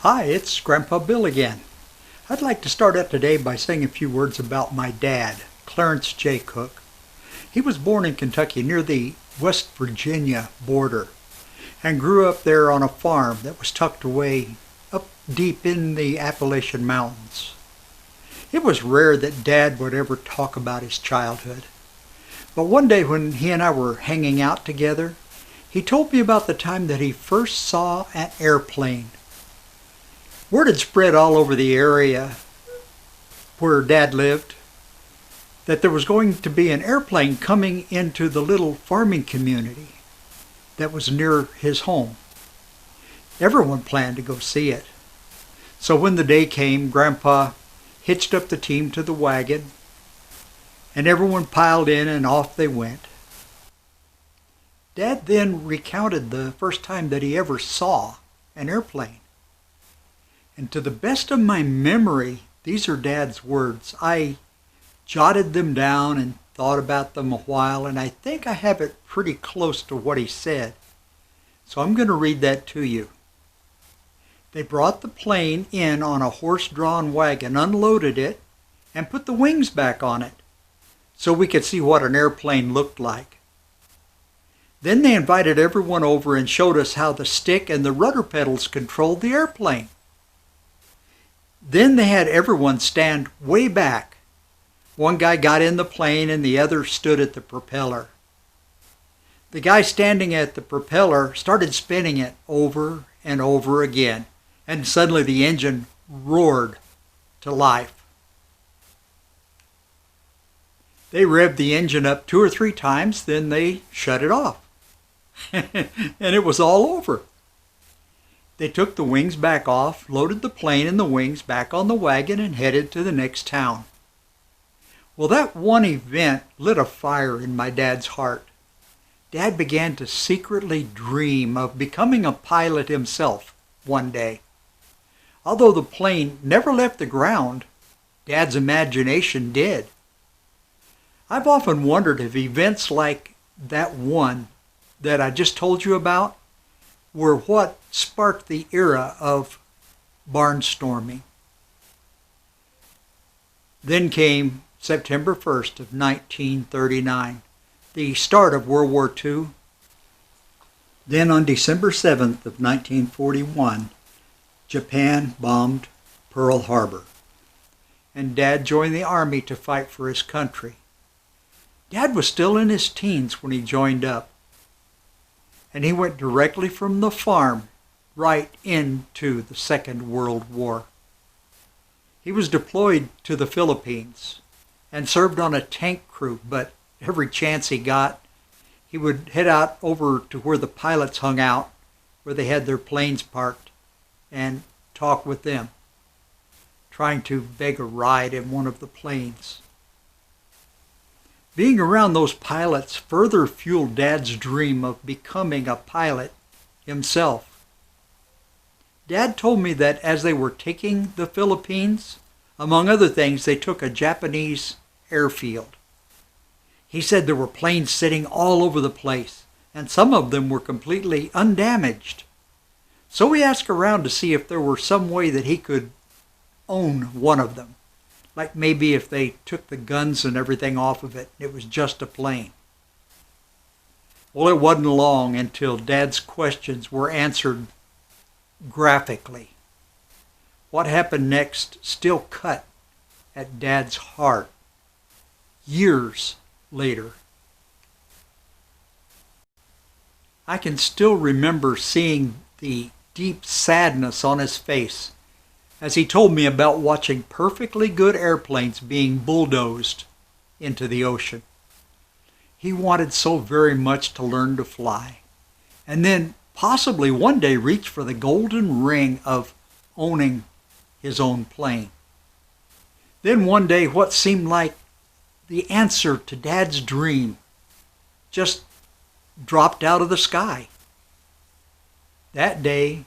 Hi, it's Grandpa Bill again. I'd like to start out today by saying a few words about my dad, Clarence J. Cook. He was born in Kentucky near the West Virginia border and grew up there on a farm that was tucked away up deep in the Appalachian Mountains. It was rare that Dad would ever talk about his childhood. But one day when he and I were hanging out together, he told me about the time that he first saw an airplane. Word had spread all over the area where Dad lived that there was going to be an airplane coming into the little farming community that was near his home. Everyone planned to go see it. So when the day came, Grandpa hitched up the team to the wagon, and everyone piled in and off they went. Dad then recounted the first time that he ever saw an airplane. And to the best of my memory, these are Dad's words. I jotted them down and thought about them a while, and I think I have it pretty close to what he said. So I'm going to read that to you. They brought the plane in on a horse-drawn wagon, unloaded it, and put the wings back on it so we could see what an airplane looked like. Then they invited everyone over and showed us how the stick and the rudder pedals controlled the airplane. Then they had everyone stand way back. One guy got in the plane and the other stood at the propeller. The guy standing at the propeller started spinning it over and over again, and suddenly the engine roared to life. They revved the engine up 2 or 3 times, then they shut it off. And it was all over. They took the wings back off, loaded the plane and the wings back on the wagon, and headed to the next town. Well, that one event lit a fire in my Dad's heart. Dad began to secretly dream of becoming a pilot himself one day. Although the plane never left the ground, Dad's imagination did. I've often wondered if events like that one that I just told you about were what sparked the era of barnstorming. Then came September 1st of 1939, the start of World War II. Then on December 7th of 1941, Japan bombed Pearl Harbor, and Dad joined the Army to fight for his country. Dad was still in his teens when he joined up, and he went directly from the farm right into the Second World War. He was deployed to the Philippines and served on a tank crew, but every chance he got, he would head out over to where the pilots hung out, where they had their planes parked, and talk with them, trying to beg a ride in one of the planes. Being around those pilots further fueled Dad's dream of becoming a pilot himself. Dad told me that as they were taking the Philippines, among other things, they took a Japanese airfield. He said there were planes sitting all over the place, and some of them were completely undamaged. So he asked around to see if there were some way that he could own one of them. Like maybe if they took the guns and everything off of it, it was just a plane. Well, it wasn't long until Dad's questions were answered graphically. What happened next still cut at Dad's heart years later. I can still remember seeing the deep sadness on his face as he told me about watching perfectly good airplanes being bulldozed into the ocean. He wanted so very much to learn to fly, and then possibly one day reach for the golden ring of owning his own plane. Then one day what seemed like the answer to Dad's dream just dropped out of the sky. That day,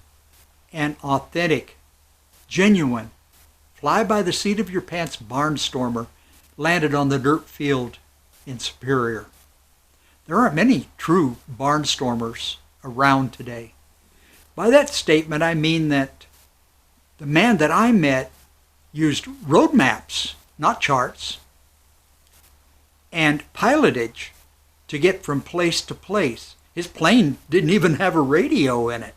an authentic, genuine, fly-by-the-seat-of-your-pants barnstormer landed on the dirt field in Superior. There aren't many true barnstormers around today. By that statement, I mean that The man that I met used road maps, not charts, and pilotage to get from place to place. His plane didn't even have a radio in it.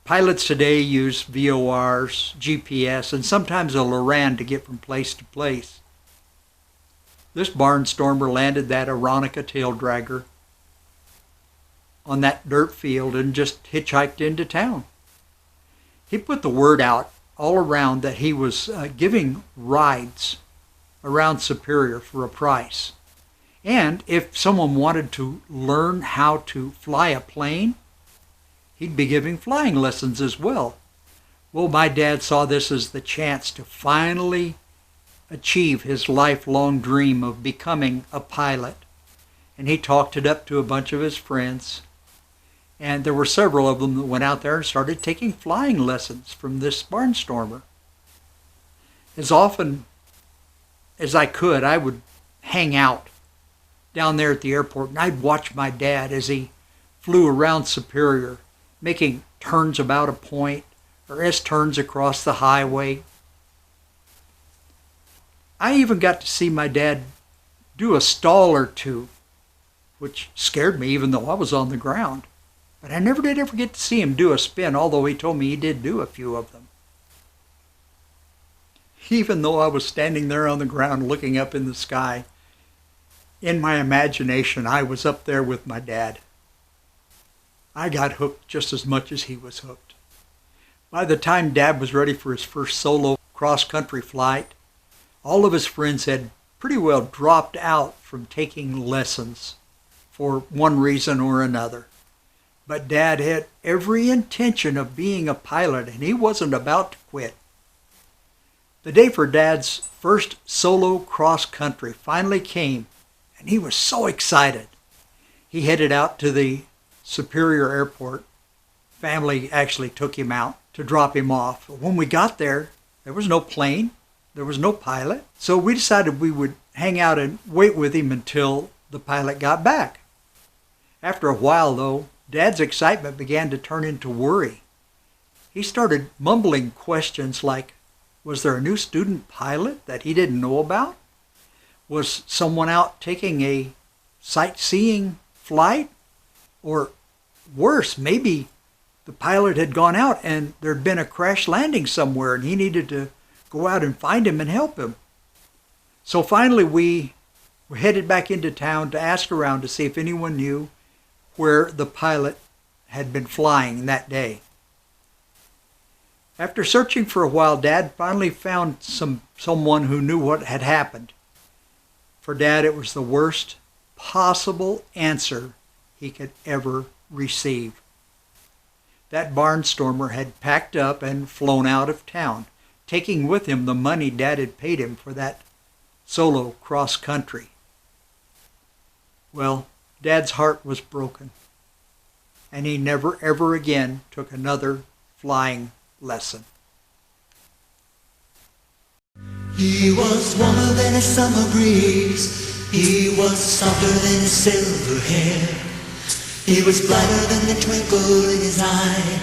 Pilots today use VORs, GPS, and sometimes a Loran to get from place to place. This barnstormer landed that Aronica tail dragger on that dirt field and just hitchhiked into town. He put the word out all around that he was giving rides around Superior for a price. And if someone wanted to learn how to fly a plane, he'd be giving flying lessons as well. Well, my dad saw this as the chance to finally achieve his lifelong dream of becoming a pilot. And he talked it up to a bunch of his friends. And there were several of them that went out there and started taking flying lessons from this barnstormer. As often as I could, I would hang out down there at the airport, and I'd watch my dad as he flew around Superior, making turns about a point or S-turns across the highway. I even got to see my dad do a stall or two, which scared me even though I was on the ground. But I never did ever get to see him do a spin, although he told me he did do a few of them. Even though I was standing there on the ground looking up in the sky, in my imagination, I was up there with my dad. I got hooked just as much as he was hooked. By the time Dad was ready for his first solo cross-country flight, all of his friends had pretty well dropped out from taking lessons for one reason or another. But Dad had every intention of being a pilot, and he wasn't about to quit. The day for Dad's first solo cross-country finally came, and he was so excited. He headed out to the Superior Airport. Family actually took him out to drop him off. When we got there, there was no plane. There was no pilot. So we decided we would hang out and wait with him until the pilot got back. After a while, though, Dad's excitement began to turn into worry. He started mumbling questions like, was there a new student pilot that he didn't know about? Was someone out taking a sightseeing flight? Or worse, maybe the pilot had gone out and there'd been a crash landing somewhere and he needed to go out and find him and help him. So finally we headed back into town to ask around to see if anyone knew where the pilot had been flying that day. After searching for a while, Dad finally found someone who knew what had happened. For Dad, it was the worst possible answer he could ever receive. That barnstormer had packed up and flown out of town, taking with him the money Dad had paid him for that solo cross-country. Well, Dad's heart was broken, and he never ever again took another flying lesson. He was warmer than a summer breeze. He was softer than his silver hair. He was brighter than the twinkle in his eye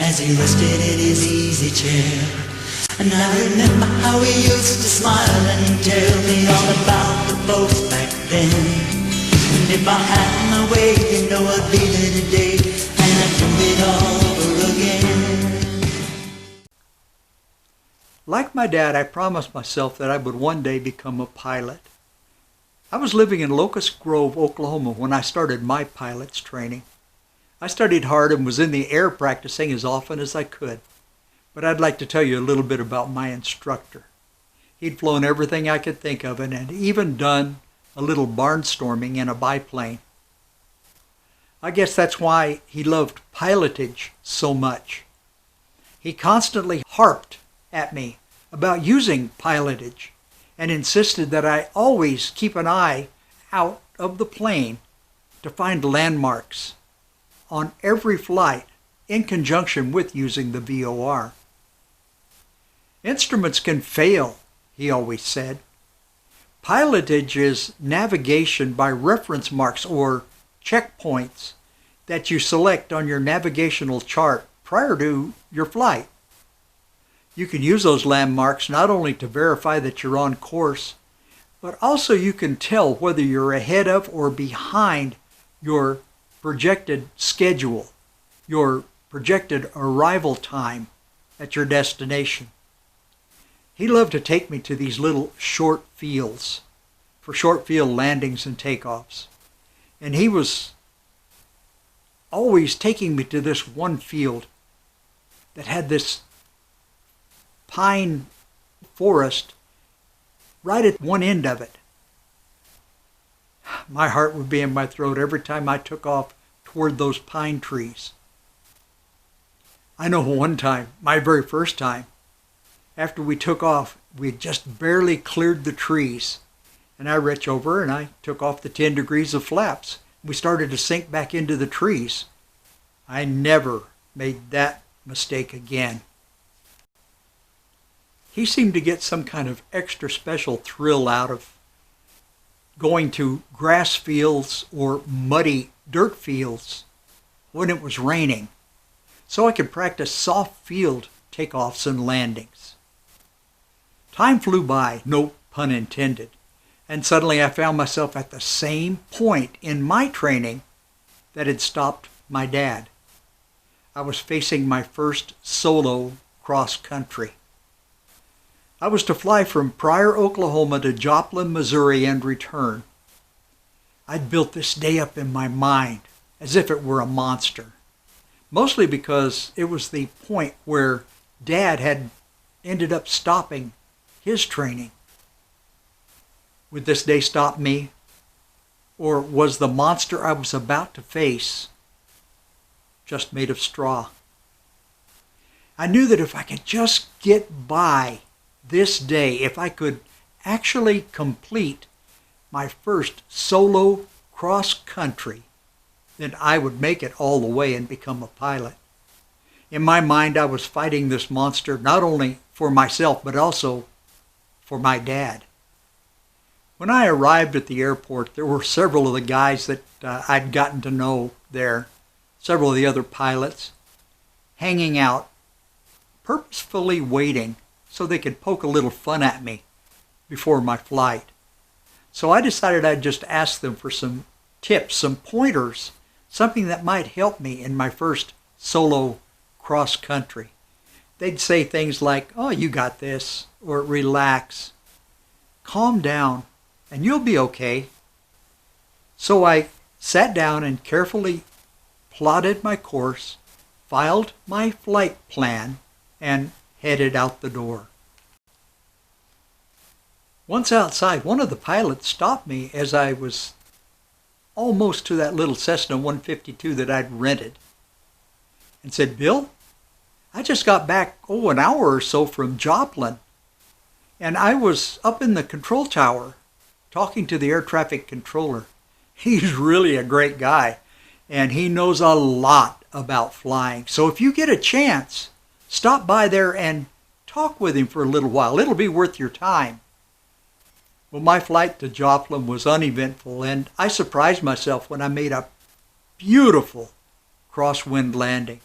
as he rested in his easy chair. And I remember how he used to smile and tell me all about the folks back then. And if I had my way, you know I'd be there today, and I'd do it all over again. Like my dad, I promised myself that I would one day become a pilot. I was living in Locust Grove, Oklahoma when I started my pilot's training. I studied hard and was in the air practicing as often as I could. But I'd like to tell you a little bit about my instructor. He'd flown everything I could think of and had even done a little barnstorming in a biplane. I guess that's why he loved pilotage so much. He constantly harped at me about using pilotage and insisted that I always keep an eye out of the plane to find landmarks on every flight in conjunction with using the VOR. Instruments can fail, he always said. Pilotage is navigation by reference marks or checkpoints that you select on your navigational chart prior to your flight. You can use those landmarks not only to verify that you're on course, but also you can tell whether you're ahead of or behind your projected schedule, your projected arrival time at your destination. He loved to take me to these little short fields for short field landings and takeoffs. And he was always taking me to this one field that had this pine forest right at one end of it. My heart would be in my throat every time I took off toward those pine trees. I know one time, my very first time, after we took off, we had just barely cleared the trees. And I reached over and I took off the 10 degrees of flaps. We started to sink back into the trees. I never made that mistake again. He seemed to get some kind of extra special thrill out of going to grass fields or muddy dirt fields when it was raining, so I could practice soft field takeoffs and landings. Time flew by, no pun intended, and suddenly I found myself at the same point in my training that had stopped my dad. I was facing my first solo cross country. I was to fly from Pryor, Oklahoma to Joplin, Missouri and return. I'd built this day up in my mind as if it were a monster, mostly because it was the point where Dad had ended up stopping his training. Would this day stop me? Or was the monster I was about to face just made of straw? I knew that if I could just get by this day, if I could actually complete my first solo cross country, then I would make it all the way and become a pilot. In my mind, I was fighting this monster not only for myself, but also for my dad. When I arrived at the airport, there were several of the guys that I'd gotten to know there, several of the other pilots, hanging out, purposefully waiting so they could poke a little fun at me before my flight. So I decided I'd just ask them for some tips, some pointers, something that might help me in my first solo cross country. They'd say things like, "Oh, you got this," or "Relax, calm down, and you'll be okay." So I sat down and carefully plotted my course, filed my flight plan, and headed out the door. Once outside, one of the pilots stopped me as I was almost to that little Cessna 152 that I'd rented and said, "Bill, I just got back, an hour or so from Joplin, and I was up in the control tower talking to the air traffic controller. He's really a great guy, and he knows a lot about flying. So if you get a chance, stop by there and talk with him for a little while. It'll be worth your time." Well, my flight to Joplin was uneventful, and I surprised myself when I made a beautiful crosswind landing.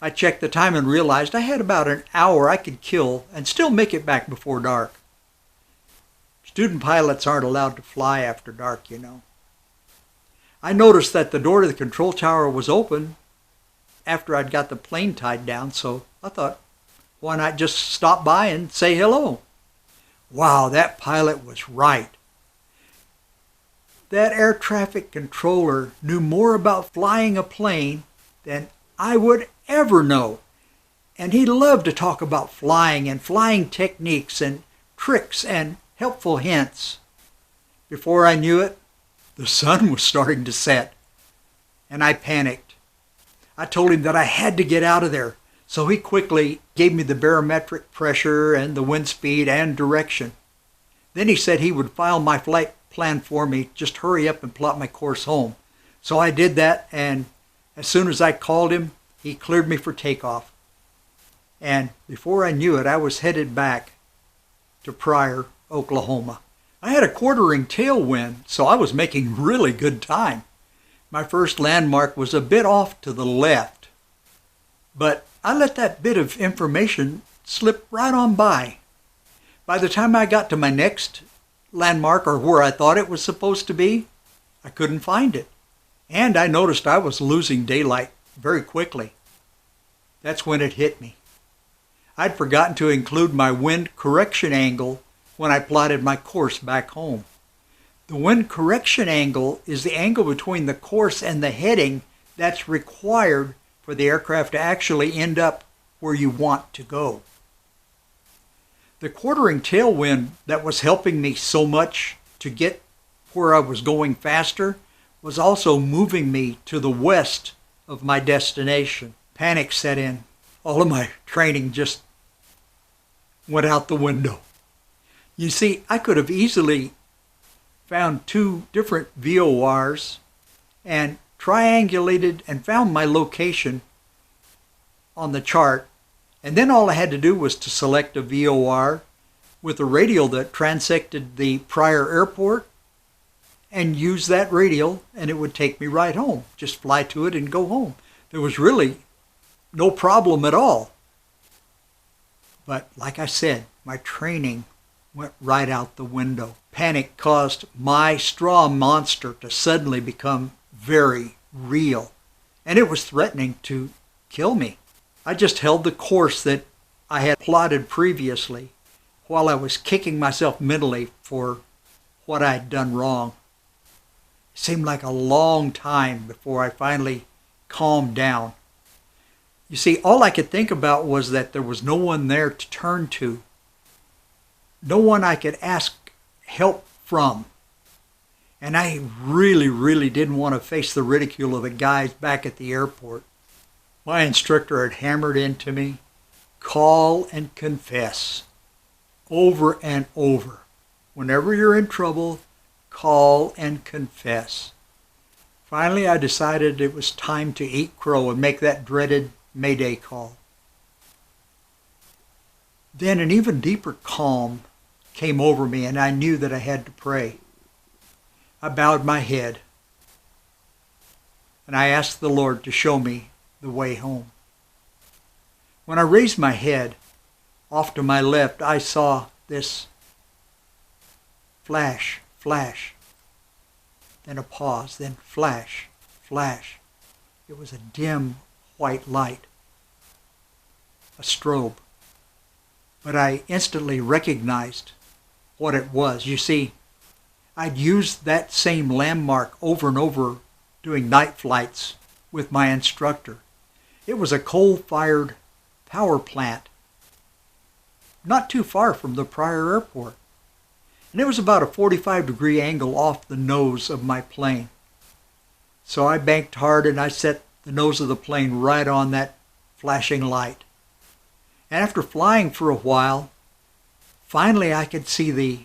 I checked the time and realized I had about an hour I could kill and still make it back before dark. Student pilots aren't allowed to fly after dark, you know. I noticed that the door to the control tower was open after I'd got the plane tied down, so I thought, why not just stop by and say hello? Wow, that pilot was right. That air traffic controller knew more about flying a plane than I would ever know. And he loved to talk about flying and flying techniques and tricks and helpful hints. Before I knew it, the sun was starting to set, and I panicked. I told him that I had to get out of there, so he quickly gave me the barometric pressure and the wind speed and direction. Then he said he would file my flight plan for me, just hurry up and plot my course home. So I did that, and as soon as I called him, he cleared me for takeoff. And before I knew it, I was headed back to Pryor, Oklahoma. I had a quartering tailwind, so I was making really good time. My first landmark was a bit off to the left, But I let that bit of information slip right on by. By the time I got to my next landmark, or where I thought it was supposed to be, I couldn't find it. And I noticed I was losing daylight very quickly. That's when it hit me. I'd forgotten to include my wind correction angle when I plotted my course back home. The wind correction angle is the angle between the course and the heading that's required for the aircraft to actually end up where you want to go. The quartering tailwind that was helping me so much to get where I was going faster was also moving me to the west of my destination. Panic set in. All of my training just went out the window. You see, I could have easily found 2 different VORs and triangulated and found my location on the chart, and then all I had to do was to select a VOR with a radial that transected the prior airport and use that radial, and it would take me right home. Just fly to it and go home. There was really no problem at all. But like I said, my training went right out the window. Panic caused my straw monster to suddenly become very real, and it was threatening to kill me. I just held the course that I had plotted previously while I was kicking myself mentally for what I had done wrong. It seemed like a long time before I finally calmed down. You see, all I could think about was that there was no one there to turn to, no one I could ask help from. And I really didn't want to face the ridicule of the guys back at the airport. My instructor had hammered into me, call and confess, over and over. Whenever you're in trouble, call and confess. Finally, I decided it was time to eat crow and make that dreaded Mayday call. Then an even deeper calm came over me, and I knew that I had to pray. I bowed my head, and I asked the Lord to show me the way home. When I raised my head, off to my left, I saw this flash, then a pause, then flash. It was a dim white light, a strobe. But I instantly recognized what it was. You see, I'd used that same landmark over and over doing night flights with my instructor. It was a coal-fired power plant not too far from the prior airport. And it was about a 45-degree angle off the nose of my plane. So I banked hard and I set the nose of the plane right on that flashing light. And after flying for a while, finally I could see the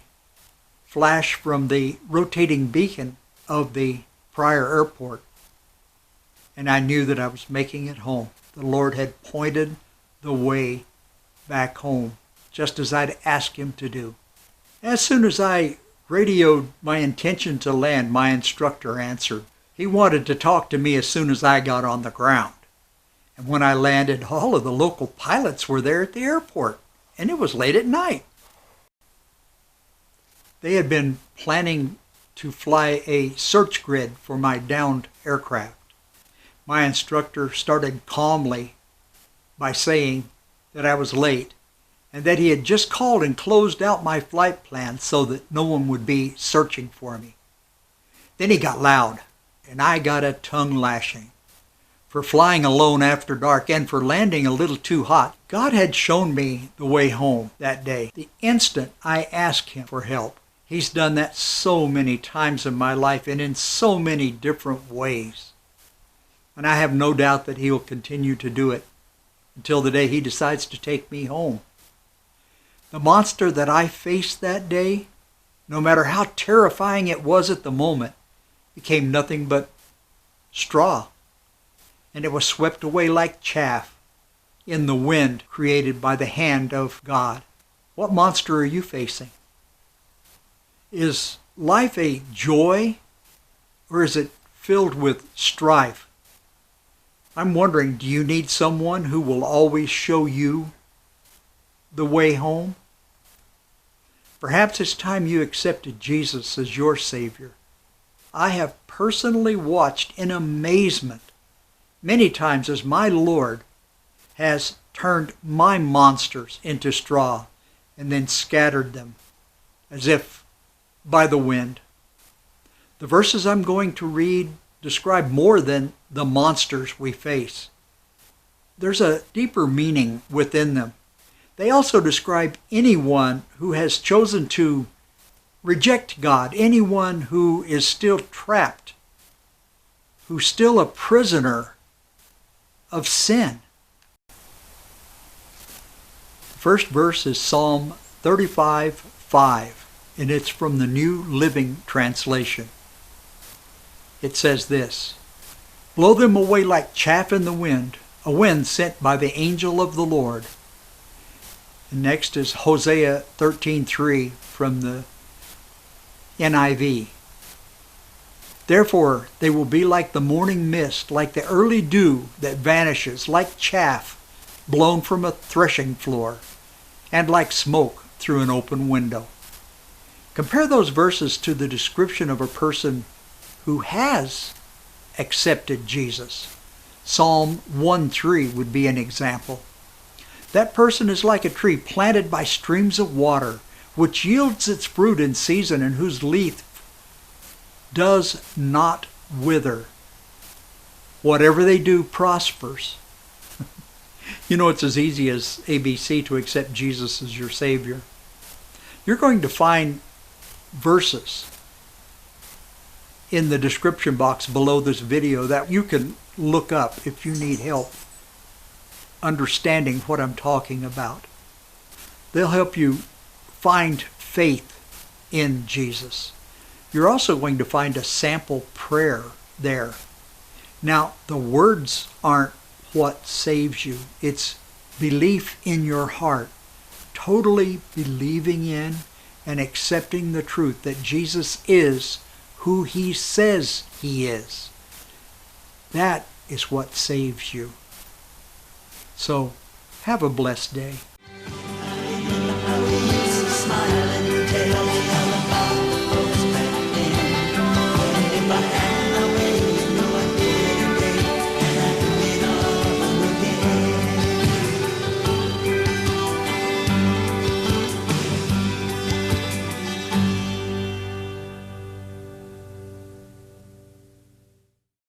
flash from the rotating beacon of the prior airport. And I knew that I was making it home. The Lord had pointed the way back home, just as I'd asked him to do. As soon as I radioed my intention to land, my instructor answered. He wanted to talk to me as soon as I got on the ground. And when I landed, all of the local pilots were there at the airport, and it was late at night. They had been planning to fly a search grid for my downed aircraft. My instructor started calmly by saying that I was late and that he had just called and closed out my flight plan so that no one would be searching for me. Then he got loud, and I got a tongue lashing for flying alone after dark and for landing a little too hot. God had shown me the way home that day, the instant I asked him for help. He's done that so many times in my life and in so many different ways. And I have no doubt that he will continue to do it until the day he decides to take me home. The monster that I faced that day, no matter how terrifying it was at the moment, became nothing but straw. And it was swept away like chaff in the wind created by the hand of God. What monster are you facing? Is life a joy, or is it filled with strife? I'm wondering, do you need someone who will always show you the way home? Perhaps it's time you accepted Jesus as your Savior. I have personally watched in amazement many times as my Lord has turned my monsters into straw and then scattered them as if by the wind. The verses I'm going to read describe more than the monsters we face. There's a deeper meaning within them. They also describe anyone who has chosen to reject God, anyone who is still trapped, who's still a prisoner of sin. The first verse is Psalm 35:5, and it's from the New Living Translation. It says this: "Blow them away like chaff in the wind, a wind sent by the angel of the Lord." And next is Hosea 13:3 from the NIV. "Therefore they will be like the morning mist, like the early dew that vanishes, like chaff blown from a threshing floor, and like smoke through an open window." Compare those verses to the description of a person who has accepted Jesus. Psalm 1:3 would be an example. That person is like a tree planted by streams of water, which yields its fruit in season and whose leaf does not wither. Whatever they do prospers. You know, it's as easy as ABC to accept Jesus as your Savior. You're going to find verses in the description box below this video that you can look up if you need help understanding what I'm talking about. They'll help you find faith in Jesus. You're also going to find a sample prayer there. Now, the words aren't what saves you. It's belief in your heart, totally believing in and accepting the truth that Jesus is who He says He is. That is what saves you. So, have a blessed day.